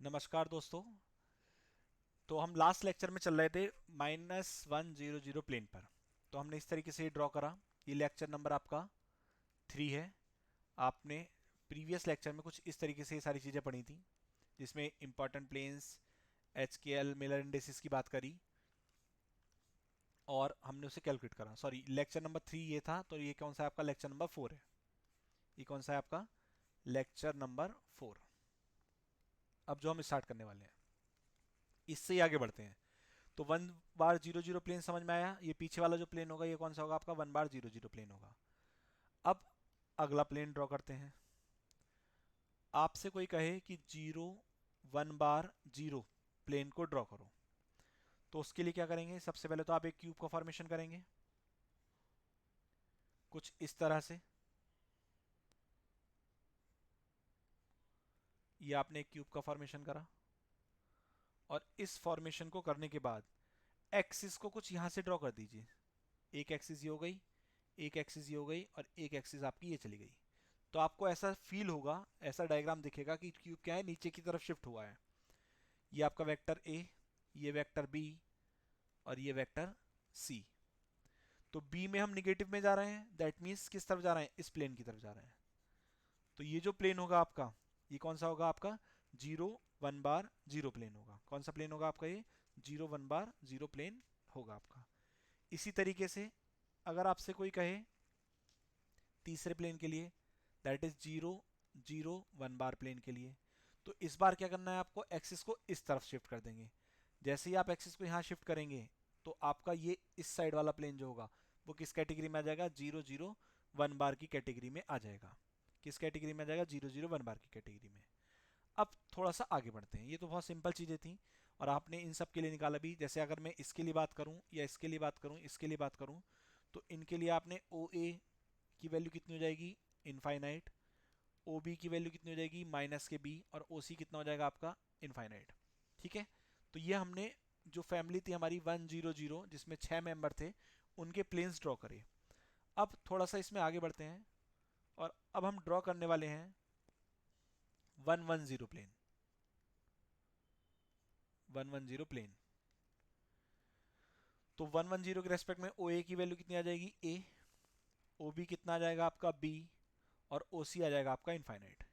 नमस्कार दोस्तों। तो हम लास्ट लेक्चर में चल रहे थे -100 प्लेन पर। तो हमने इस तरीके से ये ड्रॉ करा। ये लेक्चर नंबर आपका 3 है। आपने प्रीवियस लेक्चर में कुछ इस तरीके से ये सारी चीज़ें पढ़ी थी, जिसमें important planes, H K L, Miller इंडेसिस की बात करी और हमने उसे कैलकुलेट करा। सॉरी, लेक्चर नंबर 3 ये था, तो ये कौन सा है आपका? लेक्चर नंबर 4 है। ये कौन सा है आपका? Lecture number 4। अब जो हम स्टार्ट करने वाले हैं, इससे ही आगे बढ़ते हैं। तो 1 बार 0 0 प्लेन समझ में आया। ये पीछे वाला जो प्लेन होगा ये कौन सा होगा आपका? 1 बार 0 0 प्लेन होगा। अब अगला प्लेन ड्रॉ करते हैं। आपसे कोई कहे कि 1 बार 0 प्लेन को ड्रॉ करो, तो उसके लिए क्या करेंगे? सबसे पहले तो आप एक क्यूब का फॉर्मेशन करेंगे कुछ इस तरह से। ये आपने एक क्यूब का फॉर्मेशन करा और इस फॉर्मेशन को करने के बाद एक्सिस को कुछ यहां से ड्रॉ कर दीजिए। एक एक्सिस ये हो गई, एक एक्सिस ये हो गई और एक एक्सिस आपकी ये चली गई। तो आपको ऐसा फील होगा, ऐसा डायग्राम दिखेगा कि क्यूब क्या है, नीचे की तरफ शिफ्ट हुआ है। ये आपका वेक्टर ए, ये वेक्टर बी और ये वेक्टर सी। तो बी में हम निगेटिव में जा रहे हैं, दैट मीन्स किस तरफ जा रहे हैं? इस प्लेन की तरफ जा रहे हैं। तो ये जो प्लेन होगा आपका, ये कौन सा होगा आपका? 0 1 बार 0 प्लेन होगा। कौन सा प्लेन होगा आपका? ये 0 1 बार 0 प्लेन होगा आपका। इसी तरीके से अगर आपसे कोई कहे तीसरे प्लेन के लिए, दैट इज 0 0 1 बार प्लेन के लिए, तो इस बार क्या करना है आपको? एक्सिस को इस तरफ शिफ्ट कर देंगे। जैसे ही आप एक्सिस को यहाँ शिफ्ट करेंगे तो आपका ये इस साइड वाला प्लेन जो होगा वो किस कैटेगरी में आ जाएगा? 0 0 1 बार की कैटेगरी में आ जाएगा। किस कैटेगरी में आ जाएगा? 0 0 1 बार की कैटेगरी में। अब थोड़ा सा आगे बढ़ते हैं। ये तो बहुत सिंपल चीज़ें थी और आपने इन सब के लिए निकाला भी। जैसे अगर मैं इसके लिए बात करूं या इसके लिए बात करूं, इसके लिए बात करूं, तो इनके लिए आपने ओ ए की वैल्यू कितनी हो जाएगी? इनफाइनाइट। ओ बी की वैल्यू कितनी हो जाएगी? माइनस के बी। और ओ सी कितना हो जाएगा आपका? इनफाइनाइट। ठीक है। तो ये हमने जो फैमिली थी हमारी 1 0 0, जिसमें 6 मेंबर थे, उनके प्लेन्स ड्रॉ करे। अब थोड़ा सा इसमें आगे बढ़ते हैं और अब हम ड्रॉ करने वाले हैं 1 1 0 प्लेन। 1 1 0 प्लेन। तो 1 1 0 के रेस्पेक्ट में ओ ए की वैल्यू कितनी आ जाएगी? ए। ओ बी कितना आ जाएगा आपका? बी। और ओ सी आ जाएगा आपका इनफाइनाइट।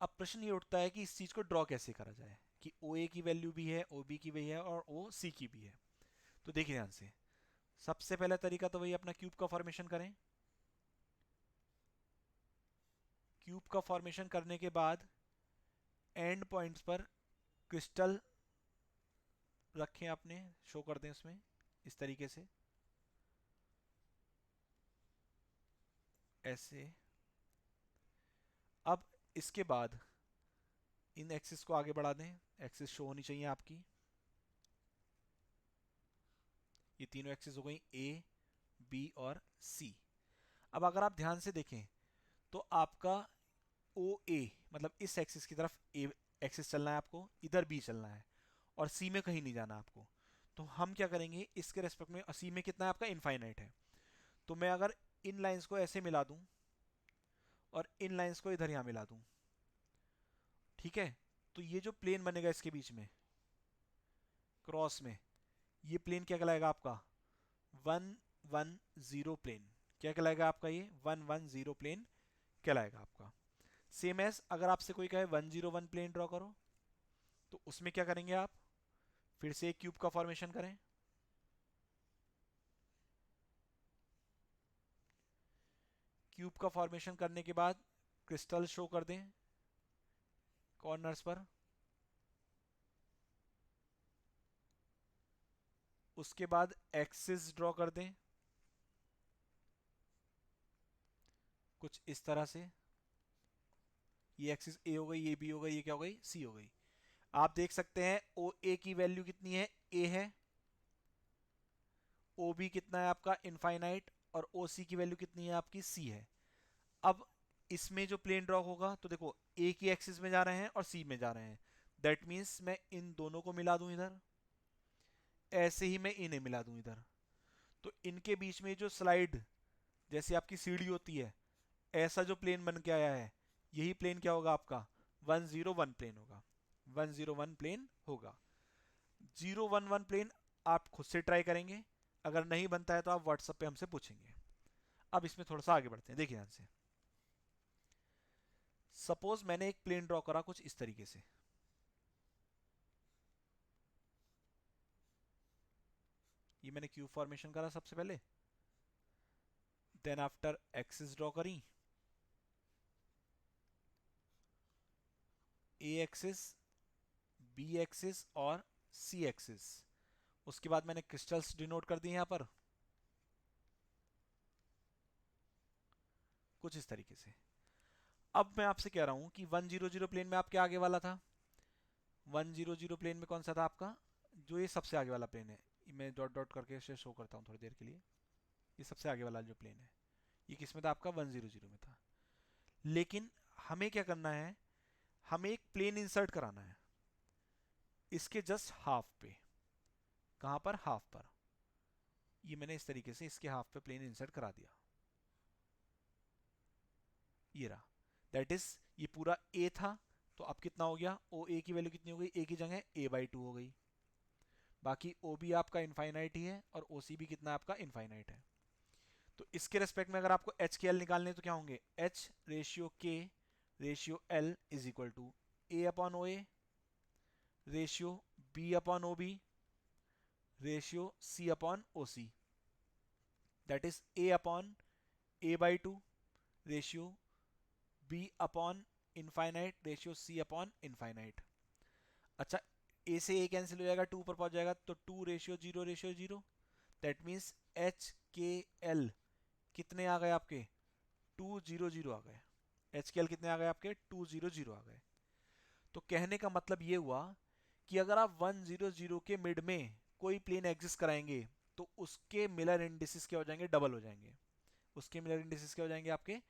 अब प्रश्न ये उठता है कि इस चीज को ड्रॉ कैसे करा जाए कि ओ ए की वैल्यू भी है, ओ बी की भी है और ओ सी की भी है। तो देखिए ध्यान से, सबसे पहला तरीका तो वही अपना क्यूब का फॉर्मेशन करें। क्यूब का फॉर्मेशन करने के बाद एंड पॉइंट्स पर क्रिस्टल रखें, आपने शो कर दें उसमें इस तरीके से, ऐसे। अब इसके बाद इन एक्सिस को आगे बढ़ा दें। एक्सिस शो होनी चाहिए आपकी। ये तीनों एक्सिस हो गई, ए, बी और सी। अब अगर आप ध्यान से देखें तो आपका ओ ए, मतलब इस एक्सिस की तरफ ए एक्सिस चलना है आपको, इधर बी चलना है और सी में कहीं नहीं जाना आपको। तो हम क्या करेंगे इसके रेस्पेक्ट में? सी में कितना है आपका? इनफाइनाइट है। तो मैं अगर इन लाइंस को ऐसे मिला दूं और इन लाइंस को इधर यहां मिला दूं, ठीक है, तो ये जो प्लेन बनेगा इसके बीच में क्रॉस में, ये प्लेन क्या कहलाएगा आपका? 1 1 0 प्लेन। क्या कहलाएगा आपका? ये 1 1 0 प्लेन कहलाएगा आपका। सेम एज अगर आपसे कोई कहे 1 0 1 प्लेन ड्रॉ करो, तो उसमें क्या करेंगे आप? फिर से एक क्यूब का फॉर्मेशन करें। क्यूब का फॉर्मेशन करने के बाद क्रिस्टल शो कर दें कॉर्नर्स पर। उसके बाद एक्सिस ड्रॉ कर दें कुछ इस तरह से। ये एक्सिस ए हो गई, ये बी हो गई, ये क्या हो गई? सी हो गई। आप देख सकते हैं ओ ए की वैल्यू कितनी है? ए है। ओ बी कितना है आपका? इनफाइनाइट। और ओ सी की वैल्यू कितनी है आपकी? सी है। अब इसमें जो प्लेन ड्रॉ होगा, तो देखो ए की एक्सिस में जा रहे हैं और सी में जा रहे हैं, दैट मीन्स मैं इन दोनों को मिला दूं इधर, ऐसे ही मैं इन्हें मिला दूं इधर। तो इनके बीच में जो स्लाइड जैसे आपकी सीढ़ी होती है, ऐसा जो प्लेन बन के आया है, यही प्लेन क्या होगा आपका? 1 0 1 प्लेन होगा। 101 प्लेन होगा। 011 प्लेन आप खुद से ट्राई करेंगे, अगर नहीं बनता है तो आप व्हाट्सएप पे हमसे पूछेंगे। अब इसमें थोड़ा सा आगे बढ़ते हैं, देखिए ध्यान से। सपोज मैंने एक प्लेन ड्रॉ करा कुछ इस तरीके से, ये मैंने क्यूब फॉर्मेशन करा सबसे पहले, देन आफ्टर एक्सिस ड्रॉ करी, ए एक्सिस, बी एक्सिस और सी एक्सिस। उसके बाद मैंने क्रिस्टल्स डिनोट कर दिए यहां पर कुछ इस तरीके से। अब मैं आपसे कह रहा हूं कि 100 प्लेन में आपके आगे वाला था, 100 प्लेन में कौन सा था आपका, जो ये सबसे आगे वाला प्लेन है, मैं डॉट डॉट करके इसे शो करता हूँ थोड़ी देर के लिए। ये सबसे आगे वाला जो प्लेन है, ये किस में था आपका, 100 में था। लेकिन हमें क्या करना है, हमें एक प्लेन इंसर्ट कराना है इसके जस्ट हाफ पे। कहां पर, हाफ पर। ये मैंने इस तरीके से इसके हाफ पे प्लेन इंसर्ट करा दिया, ये रहा। दैट इज, ये पूरा ए था, तो अब कितना हो गया, ओ ए की वैल्यू कितनी हो गई, ए की जगह a/2 हो गई। बाकी ओ बी आपका इनफाइनाइट ही है और ओ सी भी कितना आपका इनफाइनाइट है। तो इसके रेस्पेक्ट में अगर आपको एच के एल निकालने तो क्या होंगे, H ratio K ratio L is equal to A upon O A ratio B upon O B ratio C upon O C. That is A upon a/2 ratio B upon infinite ratio C upon infinite. अच्छा, A से ए cancel हो जाएगा, to पर पहुंच जाएगा, तो 2:0:0। That means H K L कितने आ गए आपके, 200 आ गए। एच के एल कितने आ गए आपके, 200 आ गए। तो कहने का मतलब ये हुआ कि अगर आप 100 के मिड में कोई प्लेन एग्जिस्ट कराएंगे तो उसके मिलर इंडिसेस क्या हो जाएंगे, डबल हो जाएंगे। उसके मिलर इंडिसेस क्या हो जाएंगे आपके,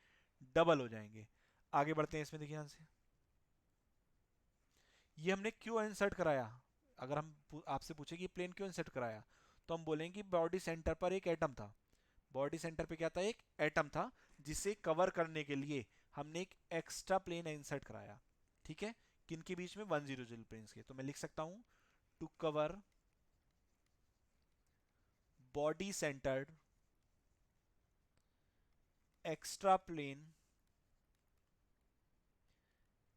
डबल हो जाएंगे। आगे बढ़ते हैं इसमें, देखिए ध्यान से। ये हमने क्यों इंसर्ट कराया, अगर हम आपसे पूछे कि प्लेन क्यों इंसर्ट कराया, तो हम बोलेंगे कि बॉडी सेंटर पर एक एटम था। बॉडी सेंटर पे क्या था, एक एटम था, जिसे कवर करने के लिए हमने एक एक्स्ट्रा प्लेन इंसर्ट कराया। ठीक है, किन के बीच में, 100 प्लेन्स के। तो मैं लिख सकता हूं, to cover body centred extra plane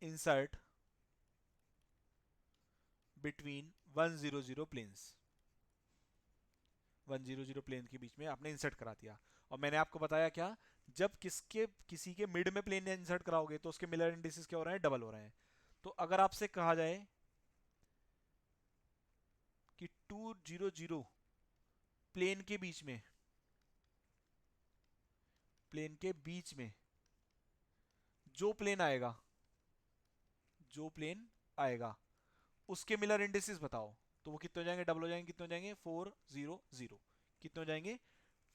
insert between 100 planes. 100 plane के बीच में आपने इंसर्ट करा दिया। और मैंने आपको बताया क्या, जब किसी के मिड में प्लेन इंसर्ट कराओगे तो उसके मिलर इंडिसेस क्या हो रहे हैं, डबल हो रहे हैं। तो अगर आपसे कहा जाए कि 200 प्लेन के बीच में, प्लेन के बीच में जो प्लेन आएगा, जो प्लेन आएगा उसके मिलर इंडिसेस बताओ, तो वो कितने हो जाएंगे, डबल हो जाएंगे। कितने हो जाएंगे, 400। कितने हो जाएंगे,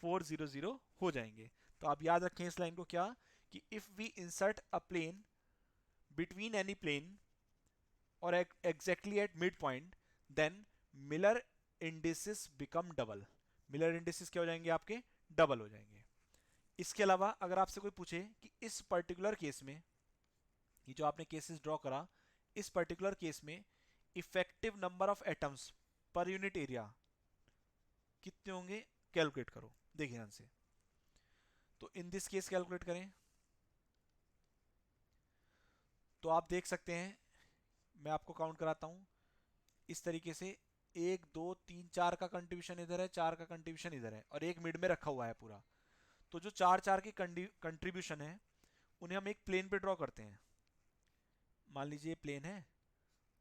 400 हो जाएंगे। तो आप याद रखें इस लाइन को क्या, कि if we insert a plane between any plane और exactly at mid point, then Miller indices become double. Miller indices क्या हो जाएंगे आपके, डबल हो जाएंगे। इसके अलावा अगर आपसे कोई पूछे कि इस पर्टिकुलर केस में, ये जो आपने केसेस ड्रॉ करा, इस पर्टिकुलर केस में effective number of atoms per unit area कितने होंगे, कैलकुलेट करो। देखिए ध्यान से, तो इन दिस केस कैलकुलेट करें तो आप देख सकते हैं, मैं आपको काउंट कराता हूं इस तरीके से। 1 2 3 4 का कंट्रीब्यूशन इधर है, 4 का कंट्रीब्यूशन इधर है, और एक मिड में रखा हुआ है पूरा। तो जो 4 4 के कंट्रीब्यूशन है उन्हें हम एक प्लेन पे ड्रॉ करते हैं। मान लीजिए प्लेन है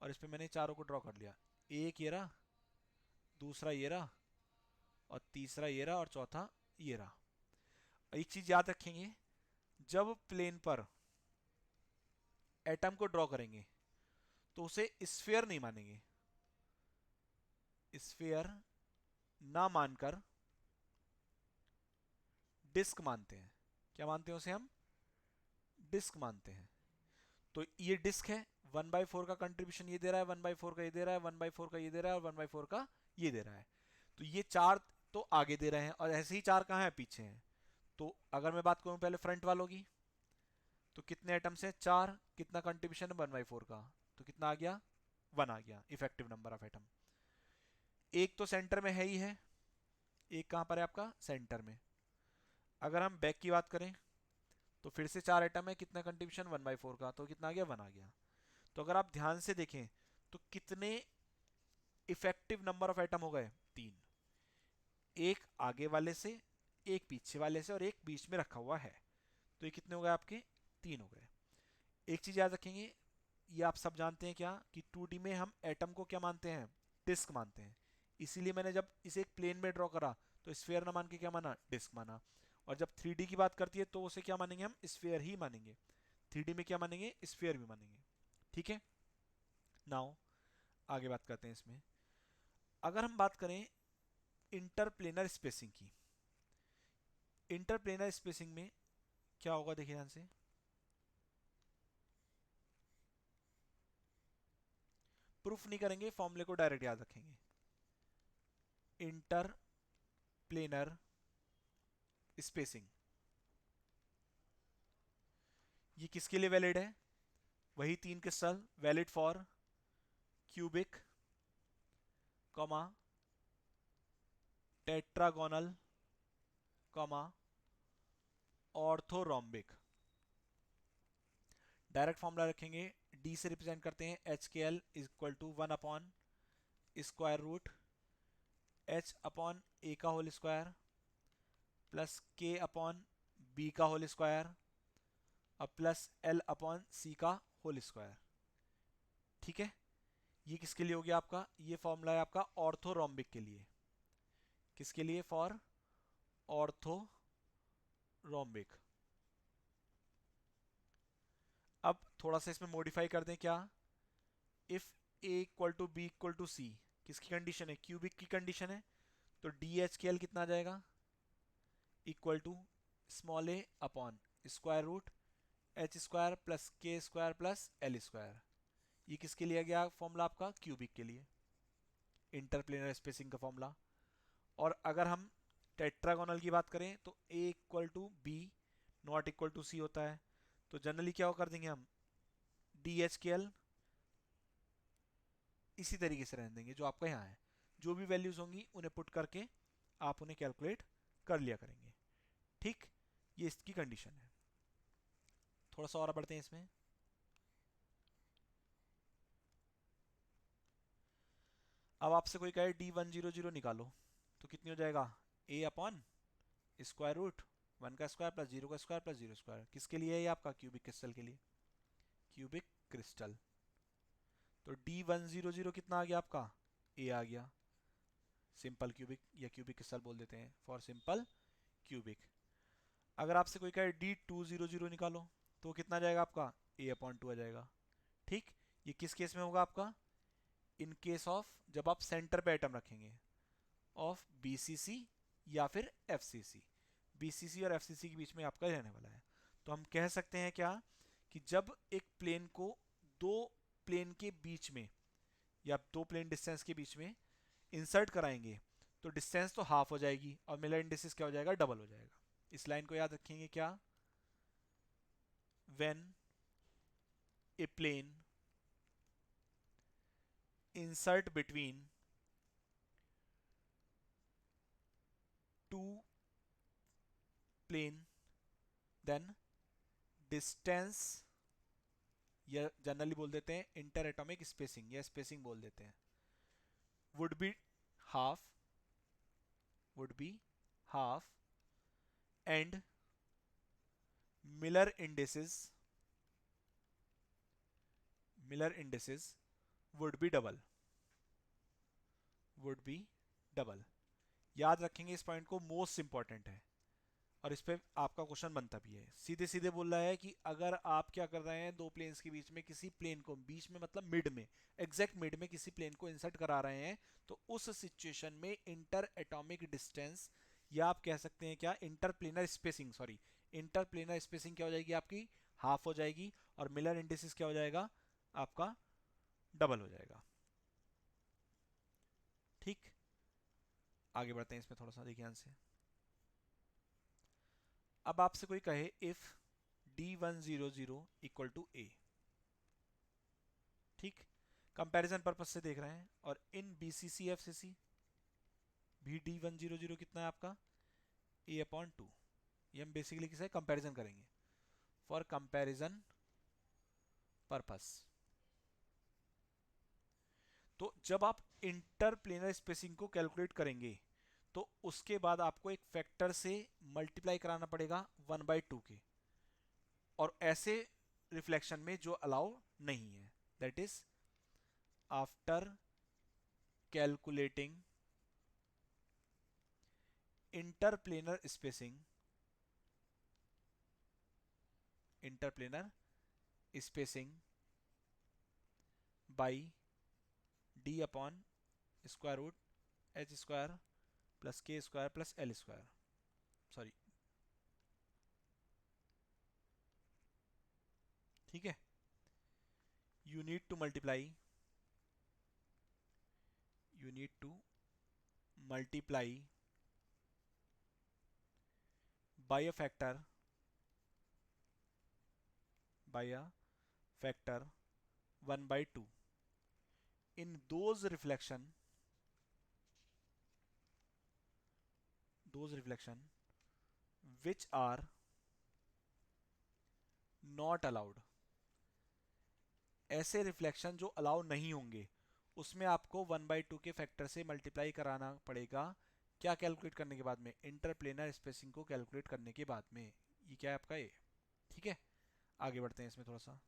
और इस पे मैंने चारों को ड्रॉ कर लिया। एक ये रहा, दूसरा ये रहा, और तीसरा ये रहा, और चौथा ये रहा। एक चीज याद रखेंगे, जब प्लेन पर एटम को ड्रॉ करेंगे तो उसे स्फीयर नहीं मानेंगे। स्फीयर ना मानकर डिस्क मानते हैं। क्या मानते हैं उसे हम, डिस्क मानते हैं। तो ये डिस्क है, 1/4 का कंट्रीब्यूशन ये दे रहा है, 1/4 का ये दे रहा है, 1/4 का ये दे रहा है, और 1/4 का ये दे रहा है। तो ये चार तो आगे दे रहे हैं, और ऐसे ही चार कहाँ है, पीछे हैं। तो अगर मैं बात करूं पहले फ्रंट वालों की, तो कितने एटम्स हैं, 4। कितना कंट्रीब्यूशन है, 1/4 का, तो कितना आ गया, 1 आ गया इफेक्टिव नंबर ऑफ एटम। एक तो सेंटर में है ही है, एक कहां पर है आपका सेंटर में। अगर हम बैक की बात करें तो फिर से 4 एटम है, कितना कंट्रीब्यूशन 1/4 का, तो कितना आ गया 1 आ गया। तो अगर आप ध्यान से देखें तो कितने इफेक्टिव नंबर ऑफ एटम हो गए 3, एक आगे वाले से, एक पीछे वाले से और एक बीच में रखा हुआ है, तो ये कितने हो गए आपके 3 हो गए। एक चीज याद रखेंगे, ये आप सब जानते हैं क्या कि 2D में हम एटम को क्या मानते हैं डिस्क मानते हैं, इसीलिए मैंने जब इसे एक प्लेन में ड्रॉ करा तो स्फीयर ना मान के क्या माना डिस्क माना। और जब 3D की बात करती है तो उसे क्या मानेंगे हम स्फीयर ही मानेंगे, 3D में क्या मानेंगे स्फीयर भी मानेंगे। ठीक है, नाउ आगे बात करते हैं इसमें। अगर हम बात करें इंटरप्लेनर स्पेसिंग की, इंटरप्लेनर स्पेसिंग में क्या होगा देखिए ध्यान से। प्रूफ नहीं करेंगे, फॉर्मूले को डायरेक्ट याद रखेंगे। इंटर प्लेनर स्पेसिंग ये किसके लिए वैलिड है, वही 3 crystal valid for cubic, comma tetragonal, comma orthorhombic. Direct formula रखेंगे, डी से रिप्रेजेंट करते हैं H K L equal to 1 upon square root H upon A का whole square plus K upon B का होल स्क्वायर और plus L upon C का whole square. ठीक है, ये किसके लिए हो गया आपका, ये फॉर्मूला है आपका ऑर्थोरोम्बिक के लिए। किसके लिए, फॉर ऑर्थोरोम्बिक। अब थोड़ा सा इसमें मॉडिफाई कर दें, क्या if A equal to B equal to C, किसकी कंडीशन है क्यूबिक की कंडीशन है, तो डी एच के एल कितना आ जाएगा equal to small A upon square root H square plus K square plus L square. ये किसके लिए गया फॉर्मूला आपका क्यूबिक के लिए, इंटरप्लेनर स्पेसिंग का फॉर्मूला। और अगर हम टेट्रागोनल की बात करें तो A equal to B not equal to C होता है, तो जनरली क्या कर देंगे हम डी एच के एल इसी तरीके से रहने देंगे जो आपका यहाँ है, जो भी वैल्यूज होंगी उन्हें पुट करके आप उन्हें कैलकुलेट कर लिया करेंगे। ठीक, ये इसकी कंडीशन है। थोड़ा सा और बढ़ते हैं इसमें। अब आपसे कोई कहे D100 निकालो, तो कितनी हो जाएगा ए अपॉन स्क्वायर रूट 1 का स्क्वायर प्लस 0 का स्क्वायर प्लस 0 स्क्वायर। किसके लिए है ये आपका क्यूबिक क्रिस्टल के लिए, क्यूबिक क्रिस्टल। तो D100 कितना आ गया आपका ए आ गया, सिंपल क्यूबिक या क्यूबिक क्रिस्टल बोल देते हैं फॉर सिंपल क्यूबिक। अगर आपसे कोई कहे D200 निकालो तो कितना जाएगा आपका ए अपॉन 2 आ जाएगा। ठीक, ये किस केस में होगा आपका, इन केस ऑफ जब आप सेंटर पे एटम रखेंगे ऑफ बीसीसी या फिर एफसीसी, बीसीसी और एफसीसी के बीच में आपका रहने वाला है। तो हम कह सकते हैं क्या कि जब एक प्लेन को दो प्लेन के बीच में या दो प्लेन डिस्टेंस के बीच में इंसर्ट कराएंगे तो डिस्टेंस तो हाफ हो जाएगी और मिलर इंडिसेस क्या हो जाएगा डबल हो जाएगा। इस लाइन को याद रखेंगे क्या, when a plane insert between two plane then distance या जनरली बोल देते हैं इंटर एटॉमिक स्पेसिंग या स्पेसिंग बोल देते हैं, would be half, would be half and Miller indices, Miller indices would be double, would be double। याद रखेंगे इस पॉइंट को, मोस्ट इंपॉर्टेंट है और इस पे आपका क्वेश्चन बनता भी है। सीधे सीधे बोल रहा है कि अगर आप क्या कर रहे हैं दो प्लेन्स के बीच में किसी प्लेन को बीच में मतलब मिड में एग्जैक्ट मिड में किसी प्लेन को इंसर्ट करा रहे हैं तो उस सिचुएशन में इंटर एटॉमिक डिस्टेंस या आप कह सकते हैं क्या interplanar spacing, sorry interplanar spacing क्या हो जाएगी आपकी हाफ हो जाएगी और मिलर इंडिसेस क्या हो जाएगा आपका डबल हो जाएगा। ठीक, आगे बढ़ते हैं इसमें थोड़ा सा ध्यान से। अब आपसे कोई कहे इफ D100 इक्वल टू ए, ठीक, कंपैरिजन पर्पस से देख रहे हैं। और इन BCC FCC VD100 कितना है आपका, A/2। ये हम बेसिकली किसे कंपैरिजन करेंगे, फॉर कंपैरिजन पर्पस। तो जब आप इंटरप्लेनर स्पेसिंग को कैलकुलेट करेंगे तो उसके बाद आपको एक फैक्टर से मल्टीप्लाई कराना पड़ेगा 1/2 के, और ऐसे रिफ्लेक्शन में जो अलाउ नहीं है, that is after calculating interplanar spacing by d/√h² plus k² plus l²। Sorry, ठीक है। You need to multiply by a factor 1/2 in those reflection which are not allowed। ऐसे रिफ्लेक्शन जो अलाउ नहीं होंगे उसमें आपको 1/2 के फैक्टर से मल्टीप्लाई कराना पड़ेगा। क्या कैलकुलेट करने के बाद में, इंटरप्लेनर स्पेसिंग को कैलकुलेट करने के बाद में। ये क्या है आपका ए, ठीक है। आगे बढ़ते हैं इसमें थोड़ा सा।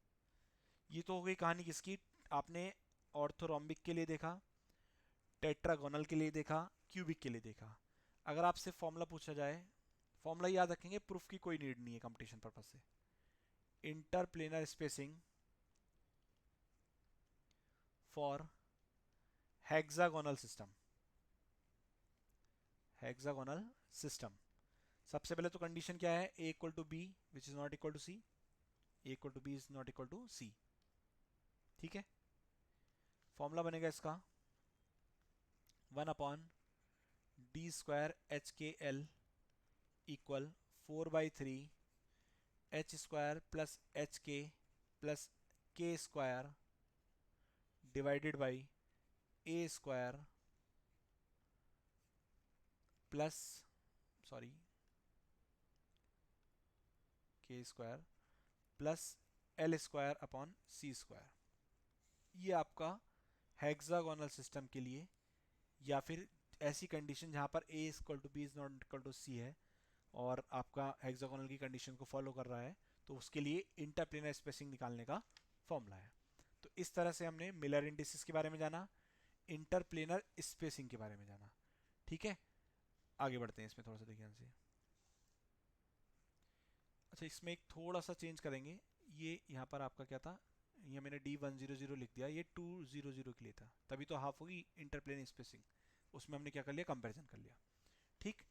ये तो हो गई कहानी किसकी, आपने ऑर्थोरोम्बिक के लिए देखा, टेट्रागोनल के लिए देखा, क्यूबिक के लिए देखा। अगर आपसे फॉर्मूला पूछा जाए, फॉर्मूला याद रखेंगे, प्रूफ की कोई नीड नहीं है कंपटीशन पर्पज से। Interplanar spacing for hexagonal system. सबसे पहले तो कंडीशन क्या है, a equal to B which is not equal to C, a equal to B is not equal to C, ठीक है। फॉर्मूला बनेगा इसका 1/d² equal 4/3 h² plus hk plus k² divided by a² plus k² plus l² upon c²। ये आपका hexagonal system के लिए, या फिर ऐसी कंडीशन जहां पर a equal to B is not equal to C है और आपका हेक्सागोनल की कंडीशन को फॉलो कर रहा है, तो उसके लिए इंटरप्लेनर स्पेसिंग निकालने का फॉर्मूला है। तो इस तरह से हमने मिलर इंडिसेस के बारे में जाना, इंटरप्लेनर स्पेसिंग के बारे में जाना, ठीक है। आगे बढ़ते हैं इसमें थोड़ा सा ध्यान से। अच्छा, इसमें एक थोड़ा सा चेंज करेंगे। ये यहाँ पर आपका क्या था, ये मैंने D100 लिख दिया, ये 200 के लिए था, तभी तो हाफ होगी इंटरप्लेन स्पेसिंग। उसमें हमने क्या कर लिया, कंपैरिजन कर लिया, ठीक।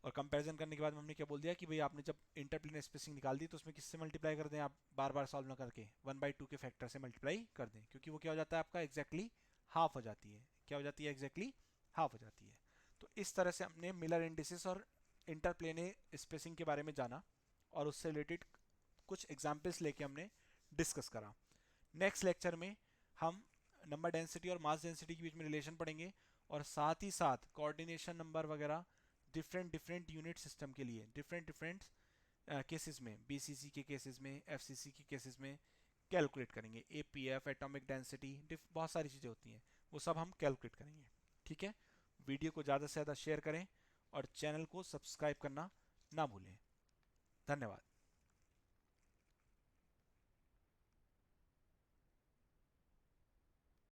और कंपैरिजन करने के बाद हमने क्या बोल दिया कि भाई आपने जब इंटरप्लेन स्पेसिंग निकाल दी तो उसमें किससे मल्टीप्लाई कर दें, आप बार बार सॉल्व ना करके 1/2 के फैक्टर से मल्टीप्लाई कर दें, क्योंकि वो क्या हो जाता है आपका एग्जैक्टली हाफ हो जाती है। क्या हो जाती है, एग्जैक्टली हाफ हो जाती है। तो इस तरह से हमने मिलर इंडिसेस और इंटरप्लेन स्पेसिंग के बारे में जाना, और उससे रिलेटेड कुछ एग्जाम्पल्स लेके हमने डिस्कस करा। नेक्स्ट लेक्चर में हम नंबर डेंसिटी और मास डेंसिटी के बीच में रिलेशन पढ़ेंगे, और साथ ही साथ कोऑर्डिनेशन नंबर वगैरह डिफरेंट यूनिट सिस्टम के लिए डिफरेंट केसेस में, बीसीसी के केसेस में, एफसीसी के केसेस में कैलकुलेट करेंगे। एपीएफ, एटॉमिक डेंसिटी, बहुत सारी चीज़ें होती हैं, वो सब हम कैलकुलेट करेंगे, ठीक है। वीडियो को ज़्यादा से ज़्यादा शेयर करें और चैनल को सब्सक्राइब करना ना भूलें। धन्यवाद।